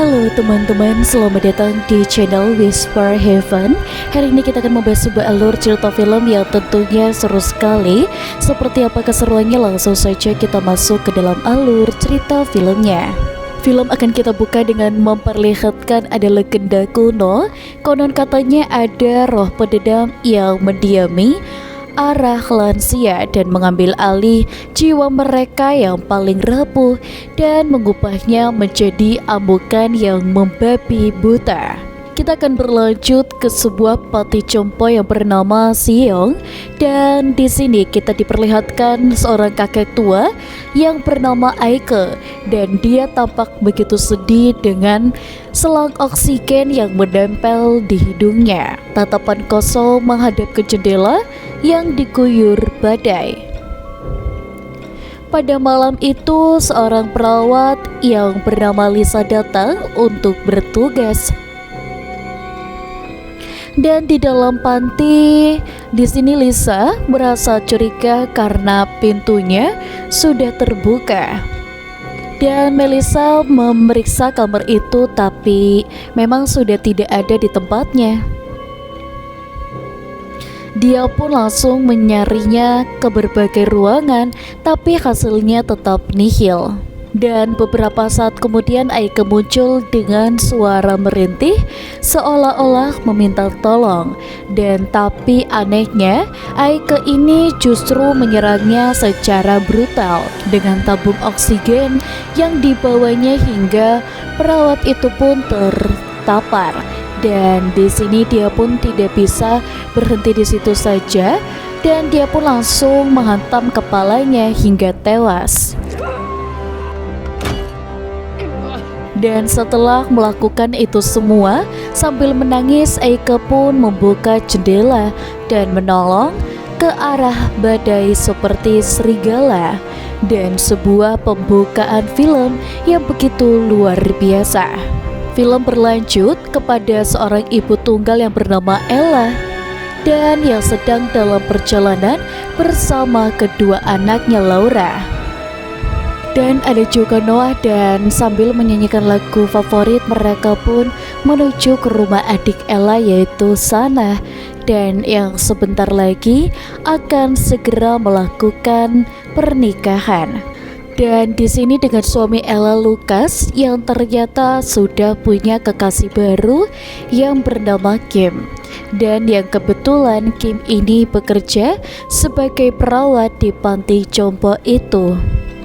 Halo teman-teman, selamat datang di channel Whisper Heaven. Hari ini kita akan membahas sebuah alur cerita film yang tentunya seru sekali. Seperti apa keseruannya, langsung saja kita masuk ke dalam alur cerita filmnya. Film akan kita buka dengan memperlihatkan ada legenda kuno. Konon katanya ada roh pendendam yang mendiami arah lansia dan mengambil alih jiwa mereka yang paling rapuh dan mengubahnya menjadi amukan yang membabi buta. Kita akan berlanjut ke sebuah panti jompo yang bernama Siong, dan di sini kita diperlihatkan seorang kakek tua yang bernama Aike, dan dia tampak begitu sedih dengan selang oksigen yang menempel di hidungnya. Tatapan kosong menghadap ke jendela yang diguyur badai. Pada malam itu, seorang perawat yang bernama Lisa datang untuk bertugas. Dan di dalam panti, di sini Lisa merasa curiga karena pintunya sudah terbuka. Dan Melissa memeriksa kamar itu, tapi memang sudah tidak ada di tempatnya. Dia pun langsung menyarinya ke berbagai ruangan, tapi hasilnya tetap nihil. Dan beberapa saat kemudian Aike muncul dengan suara merintih seolah-olah meminta tolong. Dan tapi anehnya, Aike ini justru menyerangnya secara brutal dengan tabung oksigen yang dibawanya hingga perawat itu pun tertapar. Dan di sini dia pun tidak bisa berhenti di situ saja, dan dia pun langsung menghantam kepalanya hingga tewas. Dan setelah melakukan itu semua, sambil menangis, Aike pun membuka jendela dan menolong ke arah badai seperti serigala. Dan sebuah pembukaan film yang begitu luar biasa. Film berlanjut kepada seorang ibu tunggal yang bernama Ella, dan yang sedang dalam perjalanan bersama kedua anaknya Laura. Dan ada juga Noah, dan sambil menyanyikan lagu favorit, mereka pun menuju ke rumah adik Ella yaitu Sana, dan yang sebentar lagi akan segera melakukan pernikahan. Dan di sini dengan suami Ella, Lucas, yang ternyata sudah punya kekasih baru yang bernama Kim. Dan yang kebetulan Kim ini bekerja sebagai perawat di panti jompo itu.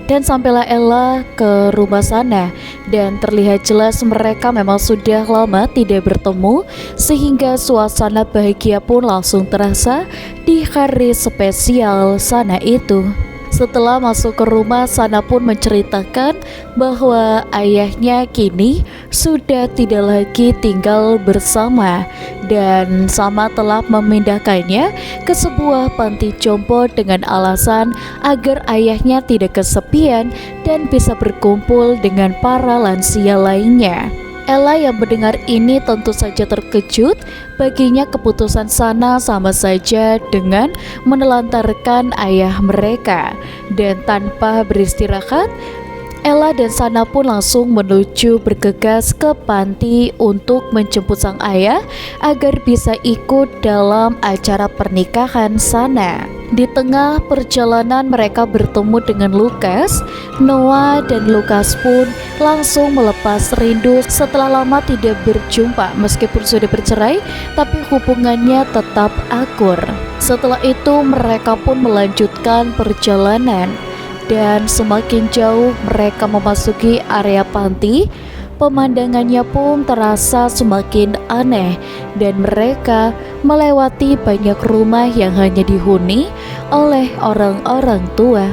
Dan sampailah Ella ke rumah Sana, dan terlihat jelas mereka memang sudah lama tidak bertemu, sehingga suasana bahagia pun langsung terasa di hari spesial Sana itu. Setelah masuk ke rumah, Sana pun menceritakan bahwa ayahnya kini sudah tidak lagi tinggal bersama, dan Sama telah memindahkannya ke sebuah panti jompo dengan alasan agar ayahnya tidak kesepian dan bisa berkumpul dengan para lansia lainnya. Ella yang mendengar ini tentu saja terkejut. Baginya keputusan Sana sama saja dengan menelantarkan ayah mereka. Dan tanpa beristirahat, Ella dan Sana pun langsung menuju bergegas ke panti untuk menjemput sang ayah agar bisa ikut dalam acara pernikahan Sana. Di tengah perjalanan mereka bertemu dengan Lucas. Noah dan Lucas pun langsung melepas rindu setelah lama tidak berjumpa. Meskipun sudah bercerai, tapi hubungannya tetap akur. Setelah itu mereka pun melanjutkan perjalanan. Dan semakin jauh mereka memasuki area panti, pemandangannya pun terasa semakin aneh, dan mereka melewati banyak rumah yang hanya dihuni oleh orang-orang tua.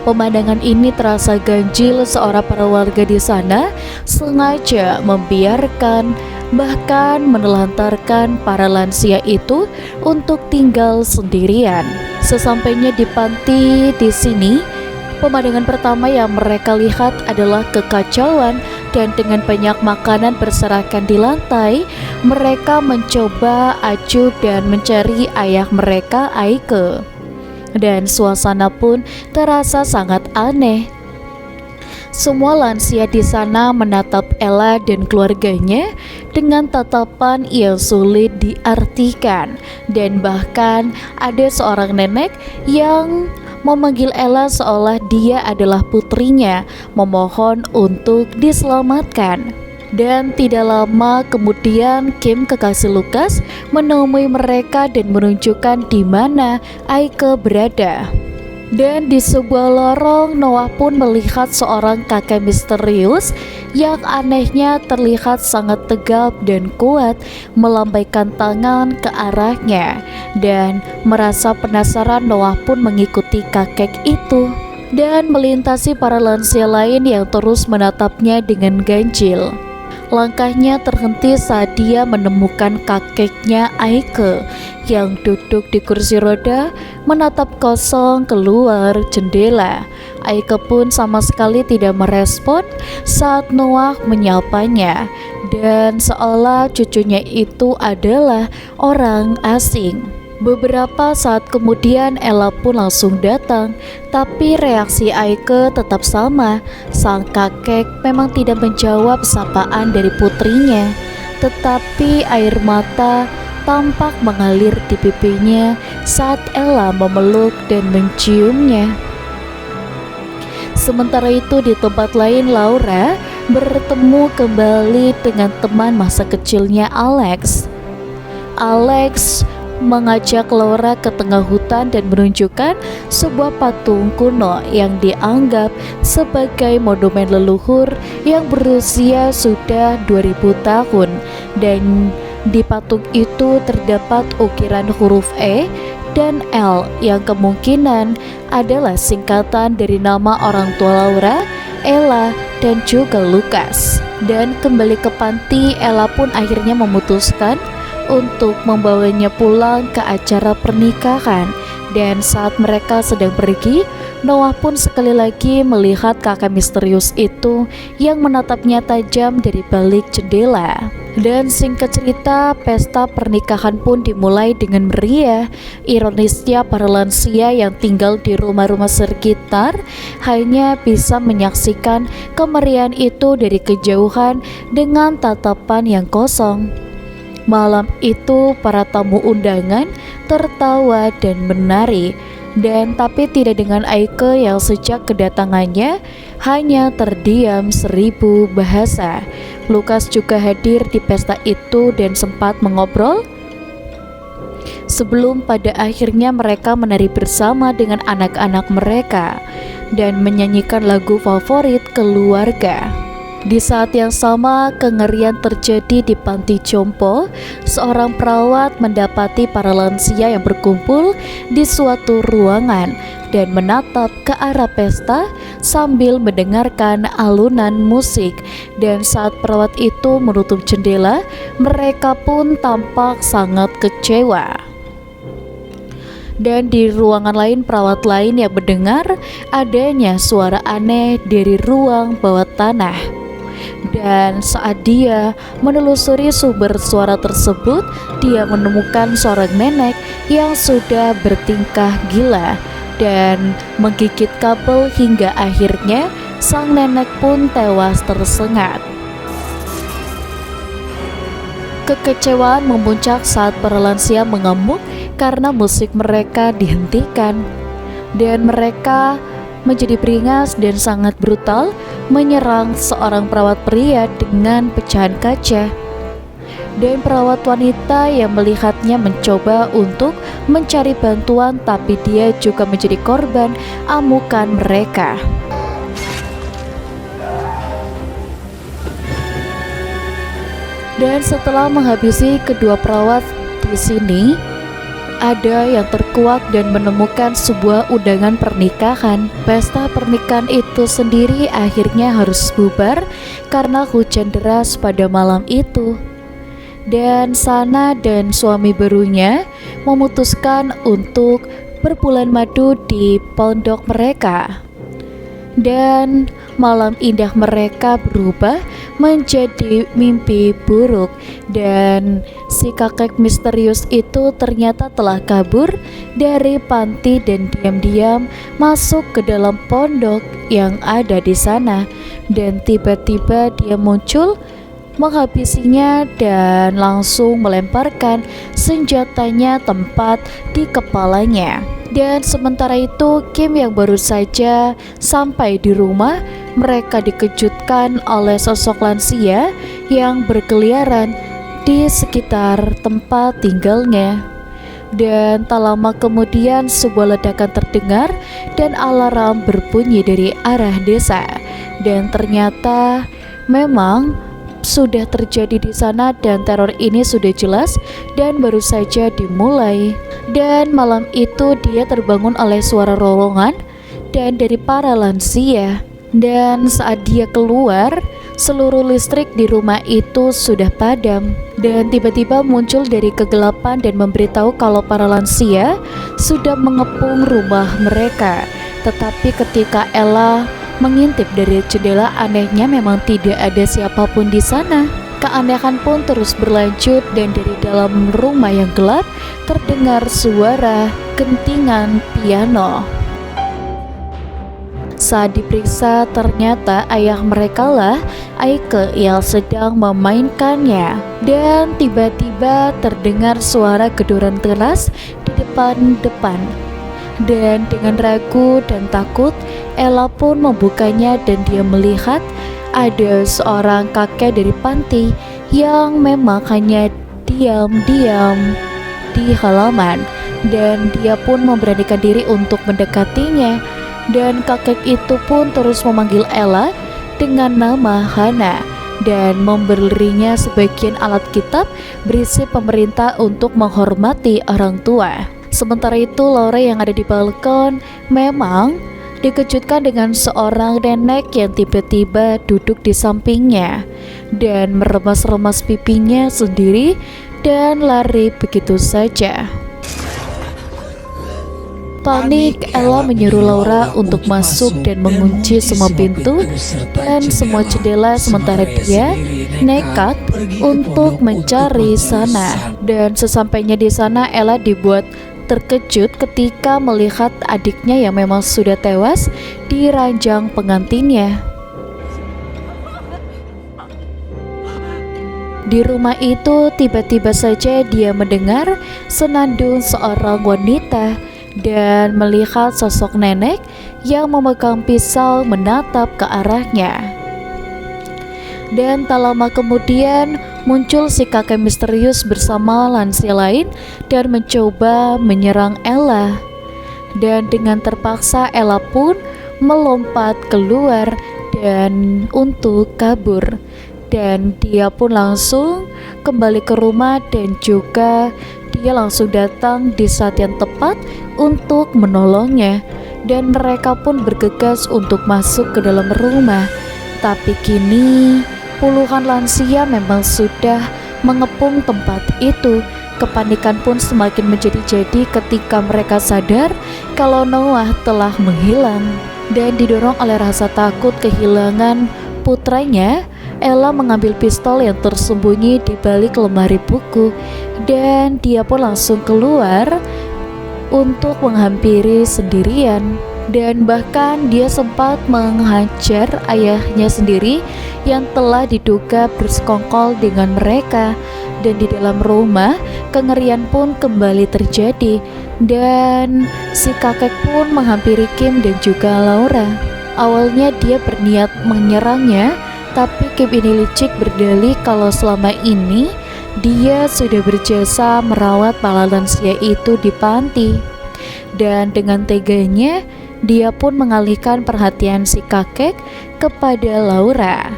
Pemandangan ini terasa ganjil. Seorang para warga di sana sengaja membiarkan, bahkan menelantarkan para lansia itu untuk tinggal sendirian. Sesampainya di panti di sini, pemandangan pertama yang mereka lihat adalah kekacauan, dan dengan banyak makanan berserakan di lantai, mereka mencoba acuh dan mencari ayah mereka, Aike. Dan suasana pun terasa sangat aneh. Semua lansia di sana menatap Ella dan keluarganya dengan tatapan yang sulit diartikan, dan bahkan ada seorang nenek yang memanggil Ella seolah dia adalah putrinya, memohon untuk diselamatkan. Dan tidak lama kemudian Kim, kekasih Lukas, menemui mereka dan menunjukkan di mana Aike berada. Dan di sebuah lorong, Noah pun melihat seorang kakek misterius yang anehnya terlihat sangat tegap dan kuat melambaikan tangan ke arahnya. Dan merasa penasaran, Noah pun mengikuti kakek itu dan melintasi para lansia lain yang terus menatapnya dengan ganjil. Langkahnya terhenti saat dia menemukan kakeknya Aike yang duduk di kursi roda menatap kosong keluar jendela. Aike pun sama sekali tidak merespon saat Noah menyapanya, dan seolah cucunya itu adalah orang asing. Beberapa saat kemudian Ella pun langsung datang, tapi reaksi Aike tetap sama. Sang kakek memang tidak menjawab sapaan dari putrinya, tetapi air mata tampak mengalir di pipinya saat Ella memeluk dan menciumnya. Sementara itu di tempat lain, Laura bertemu kembali dengan teman masa kecilnya Alex. Alex mengajak Laura ke tengah hutan dan menunjukkan sebuah patung kuno yang dianggap sebagai monumen leluhur yang berusia sudah 2000 tahun, dan di patung itu terdapat ukiran huruf E dan L yang kemungkinan adalah singkatan dari nama orang tua Laura, Ella, dan juga Lukas. Dan kembali ke panti, Ella pun akhirnya memutuskan untuk membawanya pulang ke acara pernikahan. Dan saat mereka sedang pergi, Noah pun sekali lagi melihat kakek misterius itu yang menatapnya tajam dari balik jendela. Dan singkat cerita, pesta pernikahan pun dimulai dengan meriah. Ironisnya, para lansia yang tinggal di rumah-rumah sekitar hanya bisa menyaksikan kemeriahan itu dari kejauhan dengan tatapan yang kosong. Malam itu para tamu undangan tertawa dan menari, dan tapi tidak dengan Aike yang sejak kedatangannya hanya terdiam 1000 bahasa. Lukas juga hadir di pesta itu dan sempat mengobrol sebelum pada akhirnya mereka menari bersama dengan anak-anak mereka dan menyanyikan lagu favorit keluarga. Di saat yang sama, kengerian terjadi di panti jompo. Seorang perawat mendapati para lansia yang berkumpul di suatu ruangan dan menatap ke arah pesta sambil mendengarkan alunan musik. Dan saat perawat itu menutup jendela, mereka pun tampak sangat kecewa. Dan di ruangan lain, perawat lain yang mendengar adanya suara aneh dari ruang bawah tanah. Dan saat dia menelusuri sumber suara tersebut, dia menemukan seorang nenek yang sudah bertingkah gila dan menggigit kabel hingga akhirnya sang nenek pun tewas tersengat. Kekecewaan memuncak saat para lansia mengamuk karena musik mereka dihentikan, dan mereka menjadi beringas dan sangat brutal menyerang seorang perawat pria dengan pecahan kaca. Dan perawat wanita yang melihatnya mencoba untuk mencari bantuan, tapi dia juga menjadi korban amukan mereka. Dan setelah menghabisi kedua perawat di sini, ada yang terkuak dan menemukan sebuah undangan pernikahan. Pesta pernikahan itu sendiri akhirnya harus bubar karena hujan deras pada malam itu. Dan Sana dan suami barunya memutuskan untuk berbulan madu di pondok mereka. Dan malam indah mereka berubah menjadi mimpi buruk, dan si si kakek misterius itu ternyata telah kabur dari panti dan diam-diam masuk ke dalam pondok yang ada di sana. Dan tiba-tiba dia muncul menghabisinya dan langsung melemparkan senjatanya tepat di kepalanya. Dan sementara itu Kim yang baru saja sampai di rumah, mereka dikejutkan oleh sosok lansia yang berkeliaran di sekitar tempat tinggalnya. Dan tak lama kemudian sebuah ledakan terdengar dan alarm berbunyi dari arah desa. Dan ternyata memang sudah terjadi di sana dan teror ini sudah jelas dan baru saja dimulai. Dan malam itu dia terbangun oleh suara rorongan dan dari para lansia. Dan saat dia keluar, seluruh listrik di rumah itu sudah padam. Dan tiba-tiba muncul dari kegelapan dan memberitahu kalau para lansia sudah mengepung rumah mereka. Tetapi ketika Ella mengintip dari jendela, anehnya memang tidak ada siapapun di sana. Keanehan pun terus berlanjut dan dari dalam rumah yang gelap terdengar suara gentingan piano. Saat diperiksa ternyata ayah mereka lah Aike yang sedang memainkannya. Dan tiba-tiba terdengar suara gedoran keras di depan. Dan dengan ragu dan takut, Ella pun membukanya dan dia melihat ada seorang kakek dari panti yang memang hanya diam-diam di halaman. Dan dia pun memberanikan diri untuk mendekatinya. Dan kakek itu pun terus memanggil Ella dengan nama Hana dan memberinya sebagian alat kitab berisi pemerintah untuk menghormati orang tua. Sementara itu Laura yang ada di balkon memang dikejutkan dengan seorang nenek yang tiba-tiba duduk di sampingnya dan meremas-remas pipinya sendiri dan lari begitu saja. Panik, Ella menyuruh Laura untuk masuk dan mengunci semua pintu dan semua jendela sementara dia nekat untuk mencari sana. Dan sesampainya di sana Ella dibuat terkejut ketika melihat adiknya yang memang sudah tewas di ranjang pengantinnya. Di rumah itu tiba-tiba saja dia mendengar senandung seorang wanita dan melihat sosok nenek yang memegang pisau menatap ke arahnya. Dan tak lama kemudian muncul si kakek misterius bersama lansia lain dan mencoba menyerang Ella. Dan dengan terpaksa Ella pun melompat keluar dan untuk kabur. Dan dia pun langsung kembali ke rumah dan juga dia langsung datang di saat yang tepat untuk menolongnya. Dan mereka pun bergegas untuk masuk ke dalam rumah. Tapi kini puluhan lansia memang sudah mengepung tempat itu. Kepanikan pun semakin menjadi-jadi ketika mereka sadar kalau Noah telah menghilang. Dan didorong oleh rasa takut kehilangan putranya, Ella mengambil pistol yang tersembunyi di balik lemari buku dan dia pun langsung keluar untuk menghampiri sendirian. Dan bahkan dia sempat menghajar ayahnya sendiri yang telah diduga bersekongkol dengan mereka. Dan di dalam rumah kengerian pun kembali terjadi dan si kakek pun menghampiri Kim dan juga Laura. Awalnya dia berniat menyerangnya, tapi Kim ini licik berdalih kalau selama ini dia sudah berjasa merawat para lansia itu di panti. Dan dengan teganya dia pun mengalihkan perhatian si kakek kepada Laura.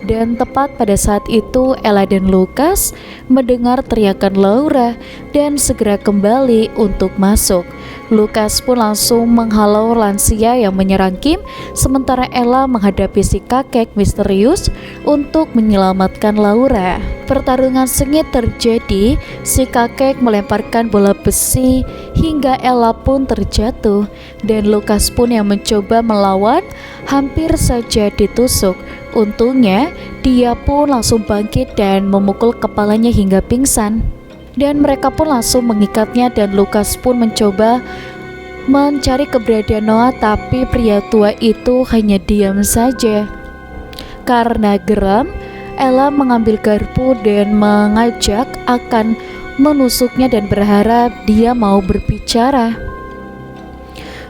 Dan tepat pada saat itu Ella dan Lukas mendengar teriakan Laura dan segera kembali untuk masuk. Lukas pun langsung menghalau lansia yang menyerang Kim, sementara Ella menghadapi si kakek misterius untuk menyelamatkan Laura. Pertarungan sengit terjadi, si kakek melemparkan bola besi hingga Ella pun terjatuh dan Lukas pun yang mencoba melawan hampir saja ditusuk. Untungnya dia pun langsung bangkit dan memukul kepalanya hingga pingsan. Dan mereka pun langsung mengikatnya dan Lukas pun mencoba mencari keberadaan Noah, tapi pria tua itu hanya diam saja. Karena geram, Ella mengambil garpu dan mengajak akan menusuknya dan berharap dia mau berbicara.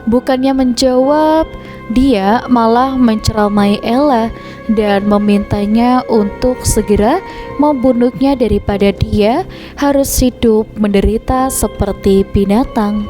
Bukannya menjawab, dia malah menceramai Ella dan memintanya untuk segera membunuhnya daripada dia harus hidup menderita seperti binatang.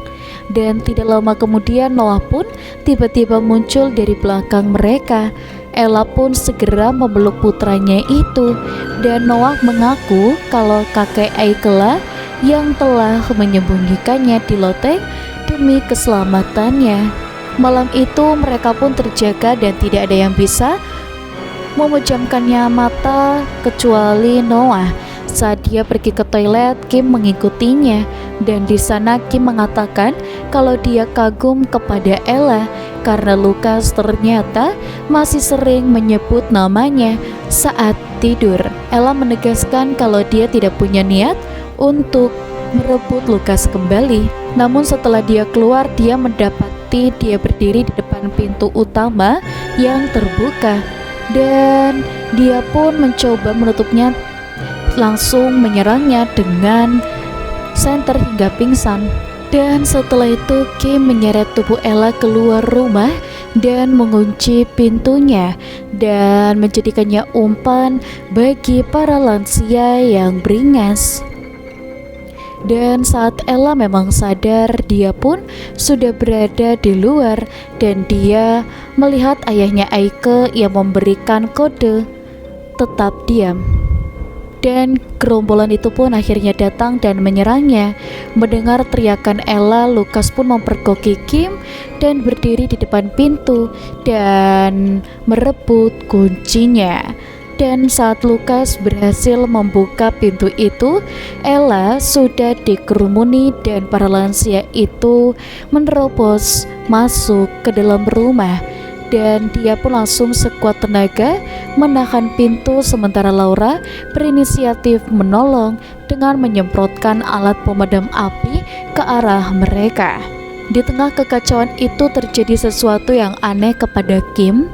Dan tidak lama kemudian Noah pun tiba-tiba muncul dari belakang mereka. Ella pun segera memeluk putranya itu, dan Noah mengaku kalau kakek Aikela yang telah menyembunyikannya di loteng demi keselamatannya. Malam itu mereka pun terjaga dan tidak ada yang bisa memejamkannya mata kecuali Noah. Saat dia pergi ke toilet, Kim mengikutinya, dan di sana Kim mengatakan kalau dia kagum kepada Ella karena Lukas ternyata masih sering menyebut namanya saat tidur. Ella menegaskan kalau dia tidak punya niat untuk merebut Lukas kembali. Namun setelah dia keluar, dia mendapati dia berdiri di depan pintu utama yang terbuka, dan dia pun mencoba menutupnya, langsung menyerangnya dengan senter hingga pingsan. Dan setelah itu Kim menyeret tubuh Ella keluar rumah dan mengunci pintunya dan menjadikannya umpan bagi para lansia yang beringas. Dan saat Ella memang sadar, dia pun sudah berada di luar dan dia melihat ayahnya Aike yang memberikan kode tetap diam. Dan gerombolan itu pun akhirnya datang dan menyerangnya. Mendengar teriakan Ella, Lukas pun mempergoki Kim dan berdiri di depan pintu dan merebut kuncinya. Dan saat Lukas berhasil membuka pintu itu, Ella sudah dikerumuni dan para lansia itu menerobos masuk ke dalam rumah. Dan dia pun langsung sekuat tenaga menahan pintu, sementara Laura berinisiatif menolong dengan menyemprotkan alat pemadam api ke arah mereka. Di tengah kekacauan itu terjadi sesuatu yang aneh kepada Kim,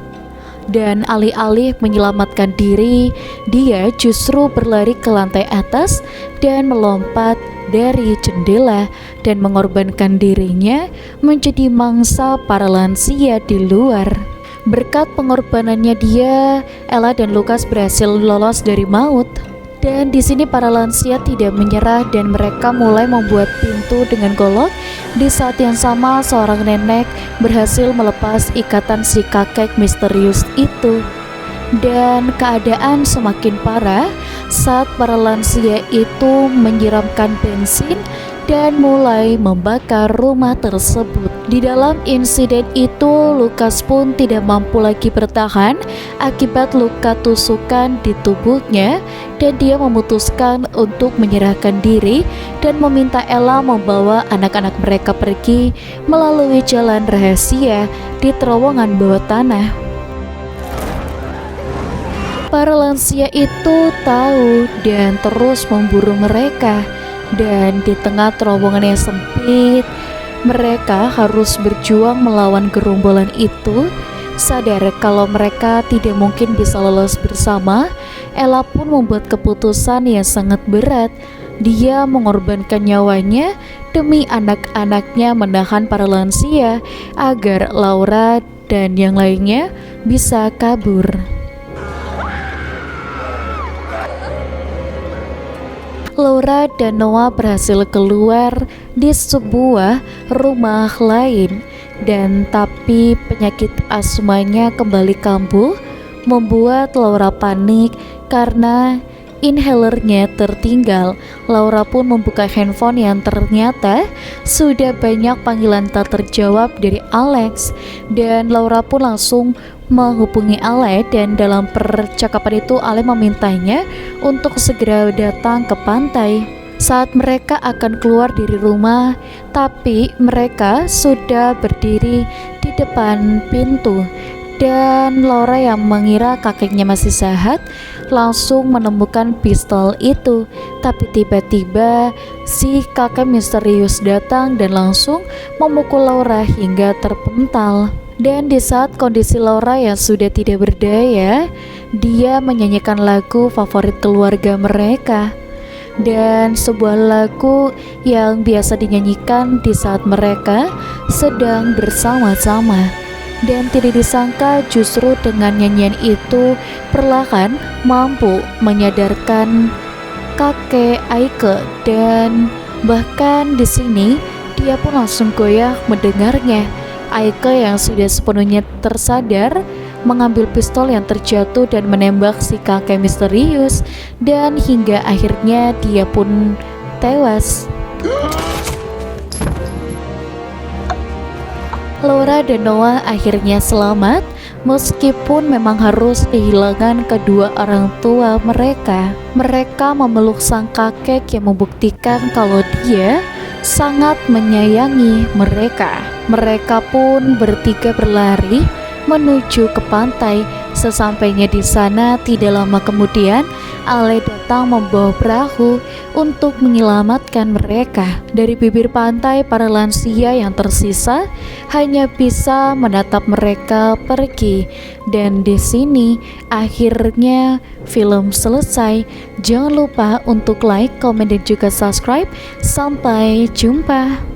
dan alih-alih menyelamatkan diri, dia justru berlari ke lantai atas dan melompat dari jendela dan mengorbankan dirinya menjadi mangsa para lansia di luar. Berkat pengorbanannya dia, Ella dan Lukas berhasil lolos dari maut. Dan di sini para lansia tidak menyerah dan mereka mulai membuat pintu dengan golok. Di saat yang sama, seorang nenek berhasil melepas ikatan si kakek misterius itu. Dan keadaan semakin parah saat para lansia itu menyiramkan bensin dan mulai membakar rumah tersebut. Di dalam insiden itu, Lukas pun tidak mampu lagi bertahan akibat luka tusukan di tubuhnya, dan dia memutuskan untuk menyerahkan diri dan meminta Ella membawa anak-anak mereka pergi melalui jalan rahasia di terowongan bawah tanah. Para lansia itu tahu dan terus memburu mereka. Dan di tengah terowongan yang sempit, mereka harus berjuang melawan gerombolan itu. Sadar kalau mereka tidak mungkin bisa lolos bersama, Ella pun membuat keputusan yang sangat berat. Dia mengorbankan nyawanya demi anak-anaknya menahan para lansia agar Laura dan yang lainnya bisa kabur. Laura dan Noah berhasil keluar di sebuah rumah lain, dan tapi penyakit asmanya kembali kambuh, membuat Laura panik karena inhalernya tertinggal. Laura pun membuka handphone yang ternyata sudah banyak panggilan tak terjawab dari Alex, dan Laura pun langsung menghubungi Ale, dan dalam percakapan itu Ale memintanya untuk segera datang ke pantai. Saat mereka akan keluar dari rumah, tapi mereka sudah berdiri di depan pintu, Dan Laura yang mengira kakeknya masih sehat langsung menemukan pistol itu. Tapi tiba-tiba si kakek misterius datang dan langsung memukul Laura hingga terpental. Dan di saat kondisi Laura yang sudah tidak berdaya, dia menyanyikan lagu favorit keluarga mereka. Dan sebuah lagu yang biasa dinyanyikan di saat mereka sedang bersama-sama. Dan tidak disangka justru dengan nyanyian itu perlahan mampu menyadarkan kakek Aike, dan bahkan di sini dia pun langsung goyah mendengarnya. Aike yang sudah sepenuhnya tersadar mengambil pistol yang terjatuh dan menembak si kakek misterius, dan hingga akhirnya dia pun tewas. Laura dan Noah akhirnya selamat, meskipun memang harus kehilangan kedua orang tua mereka. Mereka memeluk sang kakek yang membuktikan kalau dia sangat menyayangi mereka. Mereka pun bertiga berlari menuju ke pantai. Sesampainya di sana, tidak lama kemudian Ale datang membawa perahu untuk menyelamatkan mereka. Dari bibir pantai, para lansia yang tersisa hanya bisa menatap mereka pergi. Dan di sini akhirnya film selesai. Jangan lupa untuk like, komen, dan juga subscribe. Sampai jumpa.